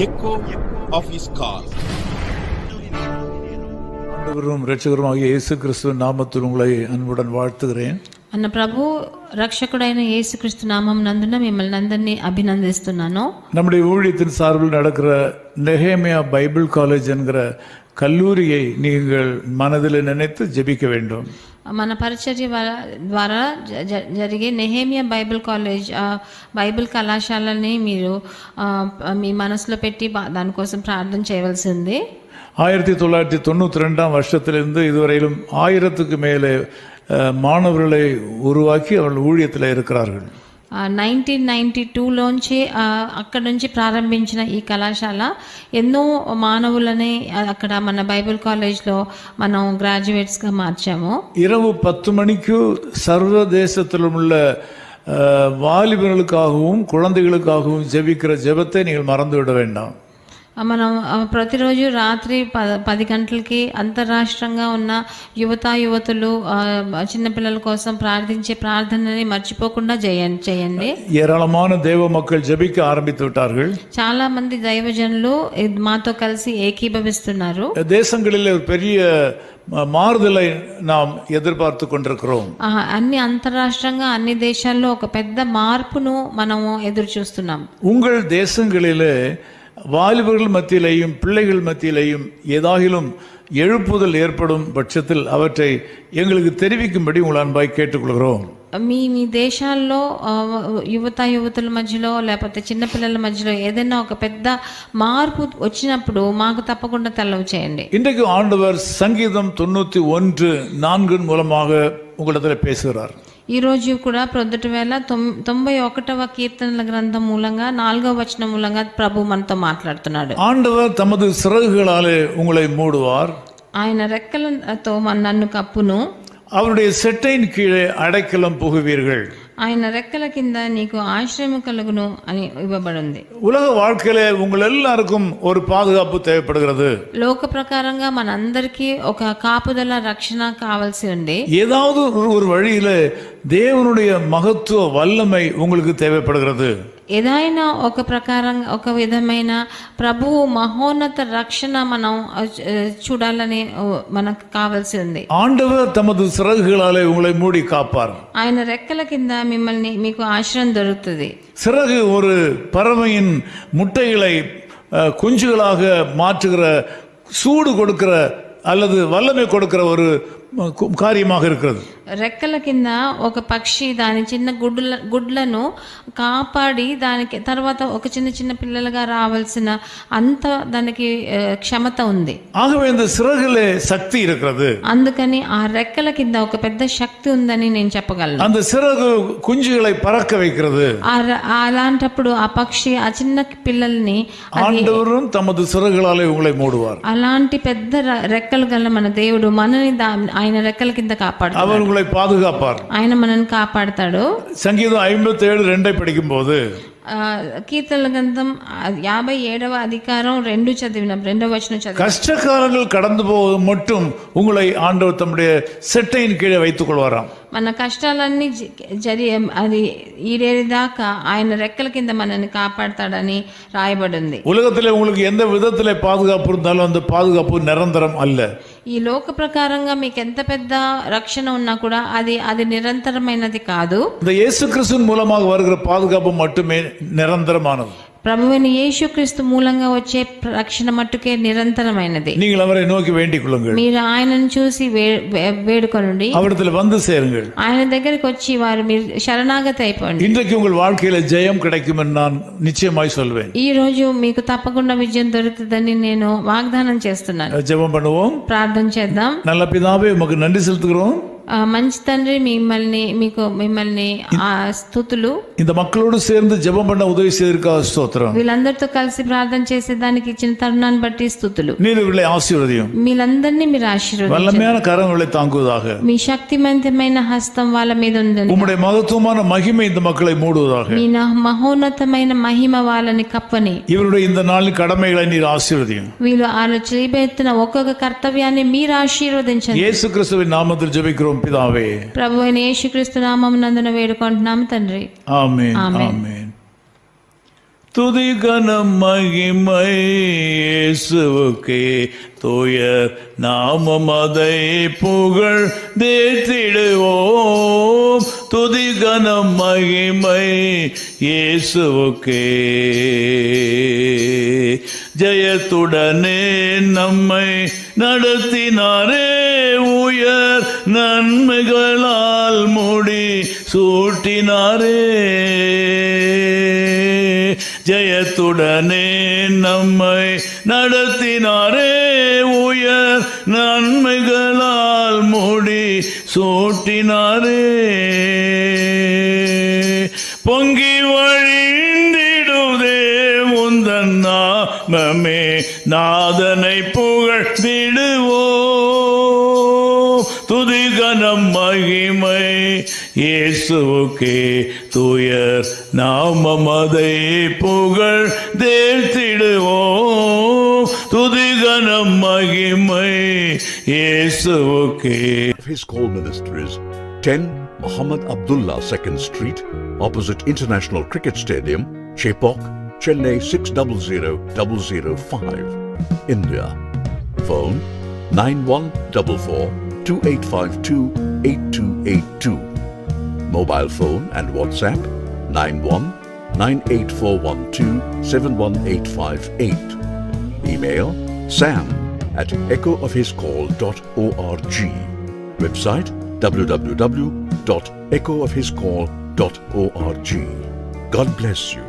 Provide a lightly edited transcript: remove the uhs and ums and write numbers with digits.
echo of his call. ஆண்டவரும் இரட்சகருமாகிய இயேசு கிறிஸ்துவின் நாமத்தில் உங்களை அன்புடன் வாழ்த்துகிறேன். మన ప్రభు రక్షకుడైన యేసుక్రీస్తు నామం నందున మిమ్మల్ని అందరినీ అభినందిస్తున్నాను. நம்முடைய ஊழியத்தின் சார்பில் நடக்கிற நெகேமியா பைபிள் காலேஜ் என்கிற கல்லூரியை நீங்கள் மனதில் நினைத்து ஜெபிக்க வேண்டும். మన పరిచర్య ద్వారా జరిగే నెహేమియా బైబిల్ కాలేజ్ బైబిల్ కళాశాలని మీరు మీ మనసులో పెట్టి దానికోసం ప్రార్థన చేయవలసి ఉంది. 1992 வருஷத்திலிருந்து இதுவரையிலும் 1000க்கு மேலே மாணவர்களை உருவாக்கி அவர்கள் ஊழியத்தில் இருக்கிறார்கள். 1992లోంచి అక్కడ నుంచి ప్రారంభించిన ఈ కళాశాల ఎన్నో మానవులని అక్కడ మన బైబిల్ కాలేజ్లో మనం గ్రాడ్యుయేట్స్గా మార్చాము. இரவு 10 மணிக்கு சர்வதேசத்திலும் உள்ள வாலிபர்களுக்காகவும் குழந்தைகளுக்காகவும் ஜெபிக்கிற ஜெபத்தை நீங்கள் மறந்துவிட வேண்டாம். మనం ప్రతిరోజు రాత్రి 10 గంటలకి అంతర్రాష్ట్రంగా ఉన్న యువతులు చిన్నపిల్లల కోసం ప్రార్థించే ప్రార్థనని మర్చిపోకుండా చేయండి. ஏராளமான தேவ மக்கள் ஜெபிக்க ஆரம்பித்து விட்டார்கள். చాలా మంది దైవజనులు మాతో కలిసి ఏకీభవిస్తున్నారు. தேசங்களில் ஒரு பெரிய மாறுதலை நாம் எதிர்பார்த்து கொண்டிருக்கிறோம். అన్ని అంతర్రాష్ట్రంగా అన్ని దేశాల్లో ఒక పెద్ద మార్పును మనము ఎదురు చూస్తున్నాం. உங்கள் தேசங்களிலே வாலிபர்கள் மத்தியிலேயும் பிள்ளைகள் மத்தியிலேயும் ஏதாகிலும் எழுப்புதல் ஏற்படும் பட்சத்தில் அவற்றை எங்களுக்கு தெரிவிக்கும்படி உங்கள் அன்பாய் கேட்டுக்கொள்கிறோம். మీ దేశాల్లో యువతుల మధ్యలో లేకపోతే చిన్నపిల్లల మధ్యలో ఏదైనా ఒక పెద్ద మార్పు వచ్చినప్పుడు మాకు తప్పకుండా తెలవ చేయండి. இன்றைக்கு ஆண்டவர் சங்கீதம் 91:4 மூலமாக உங்களிடத்தில் பேசுகிறார். ఈ రోజు కూడా ప్రొద్దుట వేళ 91వ కీర్తనల గ్రంథం మూలంగా 4వ వచనం మూలంగా ప్రభు మనతో మాట్లాడుతున్నాడు. ஆண்டவர் தமது சிறகுகளாலே உங்களை மூடுவார். ఆయన రెక్కలతో నన్ను కప్పును. அவருடைய செட்டையின் கீழே அடைக்கலம் புகுவீர்கள். ఆయన రెక్కల కింద నీకు ఆశ్రయం కలుగును అని ఇవ్వబడింది. உலக வாழ்க்கையில உங்கள் எல்லாருக்கும் ஒரு பாதுகாப்பு தேவைப்படுகிறது. లోక ప్రకారంగా మనందరికీ ఒక కాపుదల రక్షణ కావాల్సి ఉంది. ஏதாவது ஒரு வழியில தேவனுடைய மகத்துவ வல்லமை உங்களுக்கு தேவைப்படுகிறது. ఏదైనా ఒక ప్రకారంగా ఒక విధమైన ప్రభువు మహోన్నత రక్షణ మనం చూడాలని మనకు కావాల్సి ఉంది. ஆண்டவர் தமது சிறகுகளாலே உங்களை மூடி காப்பார். ఆయన రెక్కల కింద మిమ్మల్ని మీకు ఆశ్రయం దొరుకుతుంది. சிறகு ஒரு பறவையின் முட்டைகளை குஞ்சுகளாக மாற்றுகிற சூடு கொடுக்கிற அல்லது வல்லமை கொடுக்கிற ஒரு காரியமாக இருக்கிறது. రెక్కల కింద ఒక పక్షి దాని చిన్న గుడ్లను కాపాడి దానికి తర్వాత ఒక చిన్న పిల్లలుగా రావాల్సిన అంత దానికి క్షమత ఉంది. ஆகவே இந்த சிறகுல சக்தி இருக்கிறது. అందుకని ఆ రెక్కల కింద ఒక పెద్ద శక్తి ఉందని నేను చెప్పగలను. அந்த சிறகு குஞ்சுகளை பறக்க வைக்கிறது. అలాంటప్పుడు ఆ పక్షి ఆ చిన్న పిల్లల్ని ஆண்டவரும் தமது சிறகுகளாலே உங்களை மூடுவார். అలాంటి పెద్ద రెక్కలు గల మన దేవుడు మనని ఆయన రెక్కల కింద కాపాడుతాడు. அவர் உங்களை பாதுகாப்பார். ఆయన మనల్ని కాపాడతాడు. சங்கீதம் 57:2 படிக்கும்போது కీర్తనల గ్రంథం 57వ అధికారం 2 చదివిన 2వ వచనం చదివిన கஷ்டகாலங்கள் கடந்து போக மட்டும் உங்களை ஆண்டவர் தம்முடைய செட்டையின் கீழே வைத்துக் கொள்வாராம். మన కష్టాలన్నీ అది ఈడేదాకా ఆయన రెక్కల కింద మనల్ని కాపాడతాడని రాయబడింది. உலகத்திலே உங்களுக்கு எந்த விதத்திலே பாதுகாப்பு இருந்தாலும் அந்த பாதுகாப்பு நிரந்தரம் அல்ல. ఈ లోక ప్రకారంగా మీకు ఎంత పెద్ద రక్షణ ఉన్నా కూడా అది నిరంతరమైనది కాదు. இந்த இயேசு கிறிஸ்துவின் மூலமாக வருகிற பாதுகாப்பு மட்டுமே நிரந்தரமானது. ప్రభువైన యేసుక్రీస్తు మూలంగా వచ్చే రక్షణ మట్టుకే నిరంతరమైనది. நீங்கள் அவரை நோக்கி வேண்டிக் கொள்ளுங்கள். మీరు ఆయనను చూసి వేడుకొనండి. அவரிடத்தில் வந்து சேருங்கள். ఆయన దగ్గరికి వచ్చి మీరు శరణాగతి అయిపోండి. இன்றைக்கு உங்கள் வாழ்க்கையில ஜெயம் கிடைக்கும் என்று நான் நிச்சயமாய் சொல்வேன். ఈ రోజు మీకు తప్పకుండా విజయం దొరుకుతుందని నేను వాగ్దానం చేస్తున్నాను. ஜெபம் பண்ணுவோம். ప్రార్థన చేద్దాం. நல்ல பிதாவே உமக்கு நன்றி செலுத்துகிறோம். మంచి తండ్రి మిమ్మల్ని స్తుతులు. இந்த மக்களோடு சேர்ந்து ஜெபம் பண்ண உதவி செய்திருக்காக ஸ்தோத்திரம். వీళ్ళందరితో కలిసి ప్రార్థన చేసే దానికి ఇచ్చిన తరుణాన్ని బట్టి స్తుతులు. நீர் இவர்களை ஆசீர்வதியும். మీరందరినీ మీరు ఆశీర్వదించండి. வல்லமையான கரம் இவர்களை தாங்குவதாக. మీ శక్తివంతమైన హస్తం వాళ్ళ మీద ఉందని. உம்முடைய மகத்துவமான மகிமை இந்த மக்களை மூடுவதாக. మీ మహోన్నతమైన మహిమ వాళ్ళని కప్పని. இவருடைய இந்த நாளின் கடமைகளை நீர் ஆசீர்வதியும். వీళ్ళు వాళ్ళు చేయబోతున్న ఒక్కొక్క కర్తవ్యాన్ని మీరు ఆశీర్వదించండి. இயேசு கிறிஸ்துவின் நாமத்தில் ஜெபிக்கிறோம் பிதாவே. ప్రభువైన యేసుక్రీస్తు నామమునందున వేడుకుంటున్నాము తండ్రి. ஆமென். ஆமென். துதி கனம் மகிமை இயேசுவுக்கே தூயர் நாமம் அதை புகழ் தேற்றிடுவோம். துதி கனம் மகிமை இயேசுவுக்கே. ஜெயத்துடனே நம்மை நடத்தினாரே, உயர் நன்மைகளால் முடி சூட்டினாரே. ஜெயத்துடனே நம்மை நடத்தினாரே, உயர் நன்மைகளால் முடி சூட்டினாரே. பொங்கி வழிந்திடுதே உந்தன் நாமமே, நாதனை புகழ்ந்திடுவோம். துதி கனம் மகிமை இயேசுவுக்கே தூயர் நாமம் அதை புகழ் தேற்றிடுவோம். துதி கனம் மகிமை இயேசுவுக்கே. His Call Ministries, 10 Muhammad Abdullah 2nd Street, opposite International Cricket Stadium, Chepauk, Chennai 600005, India. Phone 9144-2852-8282. Mobile phone and WhatsApp 919841271858. Email sam@echoofhiscall.org. Website www.echoofhiscall.org. God bless you.